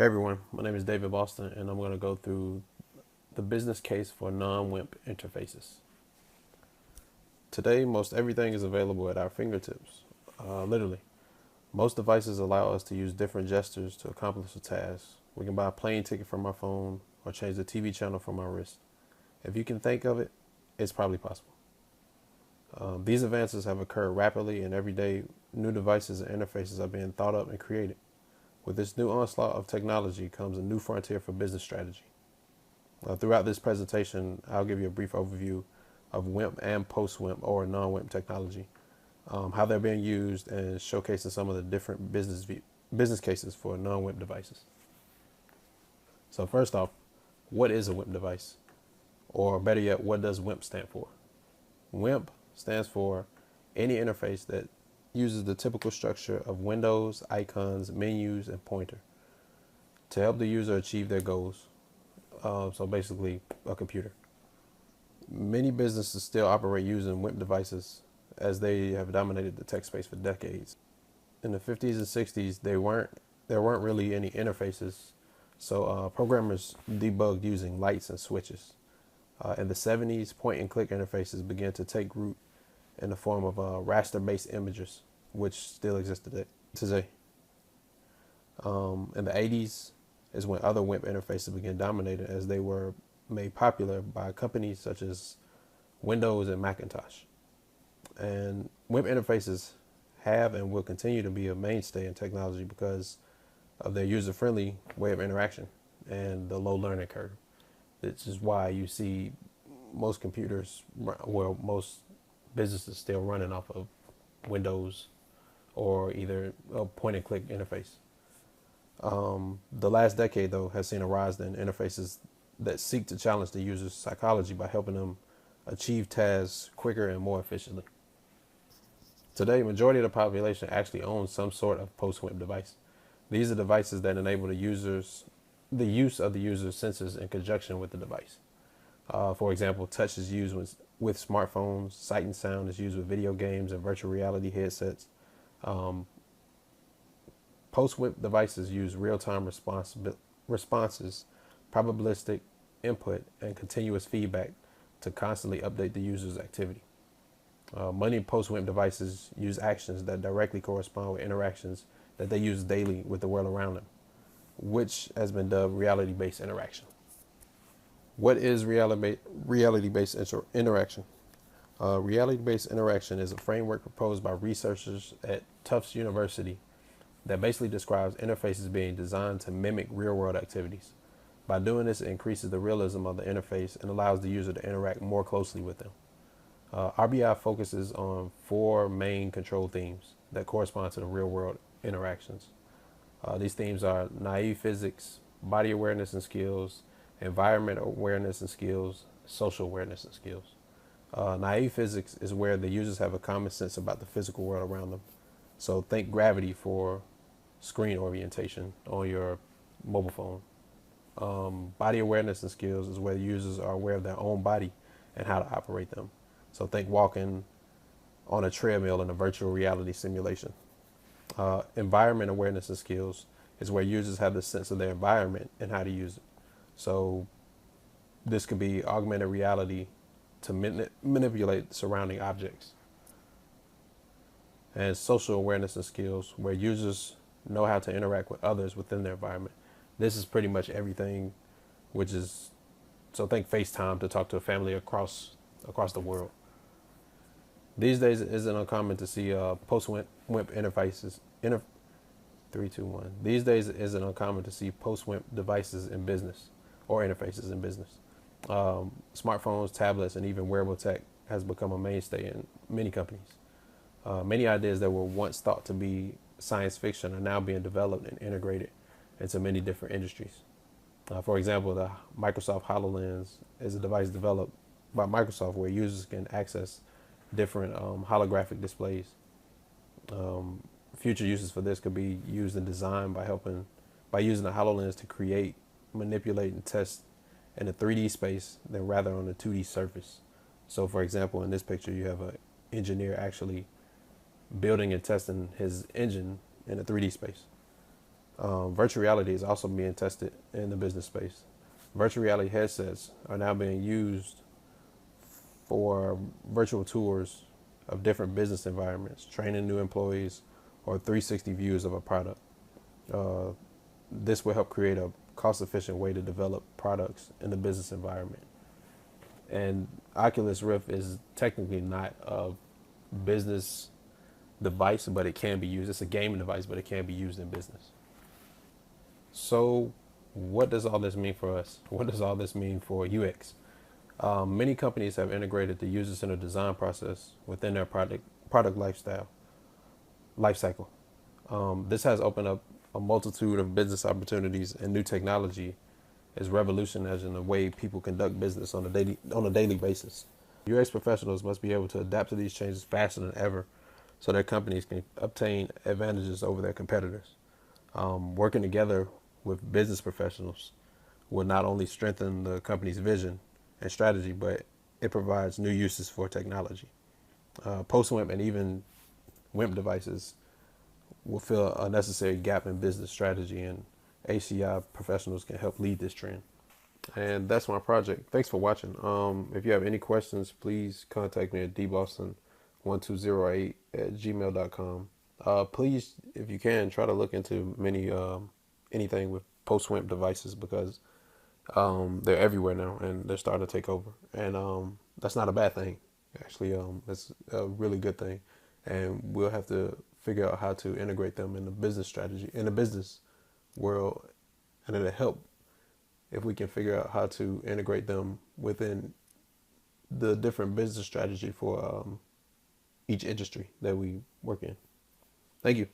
Hey everyone, my name is David Boston, and I'm going to go through the business case for non-WIMP interfaces. Today, most everything is available at our fingertips. Literally, most devices allow us to use different gestures to accomplish a task. We can buy a plane ticket from our phone or change the TV channel from our wrist. If you can think of it, it's probably possible. These advances have occurred rapidly, and every day, new devices and interfaces are being thought up and created. With this new onslaught of technology comes a new frontier for business strategy. Throughout this presentation, I'll give you a brief overview of WIMP and post-WIMP or non-WIMP technology, how they're being used, and showcasing some of the different business cases for non-WIMP devices. So first off, what is a WIMP device? Or better yet, what does WIMP stand for? WIMP stands for any interface that uses the typical structure of windows, icons, menus, and pointer to help the user achieve their goals. So basically, a computer. Many businesses still operate using WIMP devices as they have dominated the tech space for decades. In the 50s and 60s, there weren't really any interfaces, so programmers debugged using lights and switches. In the 70s, point-and-click interfaces began to take root in the form of raster-based imagers, which still exist today. In the 80s is when other WIMP interfaces began dominating as they were made popular by companies such as Windows and Macintosh. And WIMP interfaces have and will continue to be a mainstay in technology because of their user-friendly way of interaction and the low learning curve. This is why you see most computers, well, most businesses still running off of Windows or either a point-and-click interface. The last decade, though, has seen a rise in interfaces that seek to challenge the user's psychology by helping them achieve tasks quicker and more efficiently. Today, majority of the population actually owns some sort of post-WIMP device. These are devices that enable the use of the user's senses in conjunction with the device. For example, touch is used with smartphones, sight and sound is used with video games and virtual reality headsets. Post-WIMP devices use real-time responses, probabilistic input, and continuous feedback to constantly update the user's activity. Many post-WIMP devices use actions that directly correspond with interactions that they use daily with the world around them, which has been dubbed reality-based interaction. What is reality-based interaction? Reality-based interaction is a framework proposed by researchers at Tufts University that basically describes interfaces being designed to mimic real-world activities. By doing this, it increases the realism of the interface and allows the user to interact more closely with them. RBI focuses on 4 main control themes that correspond to the real-world interactions. These themes are naive physics, body awareness and skills, environment awareness and skills, social awareness and skills. Naive physics is where the users have a common sense about the physical world around them. So think gravity for screen orientation on your mobile phone. Body awareness and skills is where the users are aware of their own body and how to operate them. So think walking on a treadmill in a virtual reality simulation. Environment awareness and skills is where users have the sense of their environment and how to use it. So this could be augmented reality to manipulate surrounding objects. And social awareness and skills, where users know how to interact with others within their environment. This is pretty much everything, so think FaceTime to talk to a family across the world. These days, it isn't uncommon to see post-WIMP interfaces. 3, 2, 1. These days, it isn't uncommon to see post-WIMP devices in business or interfaces in business. Smartphones, tablets, and even wearable tech has become a mainstay in many companies. Many ideas that were once thought to be science fiction are now being developed and integrated into many different industries. For example, the Microsoft HoloLens is a device developed by Microsoft where users can access different holographic displays. Future uses for this could be used in design by using the HoloLens to create, manipulate, and test in a 3D space than rather on a 2D surface. So for example, in this picture, you have an engineer actually building and testing his engine in a 3D space. Virtual reality is also being tested in the business space. Virtual reality headsets are now being used for virtual tours of different business environments, training new employees, or 360 views of a product. Uh, this will help create a cost-efficient way to develop products in the business environment. And Oculus Rift is technically not a business device, but it can be used. It's a gaming device, but it can be used in business. So, what does all this mean for us? What does all this mean for UX? Many companies have integrated the user-centered design process within their product life cycle. This has opened up a multitude of business opportunities, and new technology is revolutionizing the way people conduct business on a daily basis. UX professionals must be able to adapt to these changes faster than ever, so their companies can obtain advantages over their competitors. Working together with business professionals will not only strengthen the company's vision and strategy, but it provides new uses for technology. Post-WIMP and even WIMP devices will fill a necessary gap in business strategy, and ACI professionals can help lead this trend. And that's my project. Thanks for watching. If you have any questions, please contact me at dboston1208@gmail.com. Please, if you can, try to look into anything with post-WIMP devices, because they're everywhere now and they're starting to take over. And that's not a bad thing. Actually, it's a really good thing. And we'll have to figure out how to integrate them in the business strategy, in the business world. And it'll help if we can figure out how to integrate them within the different business strategy for each industry that we work in. Thank you.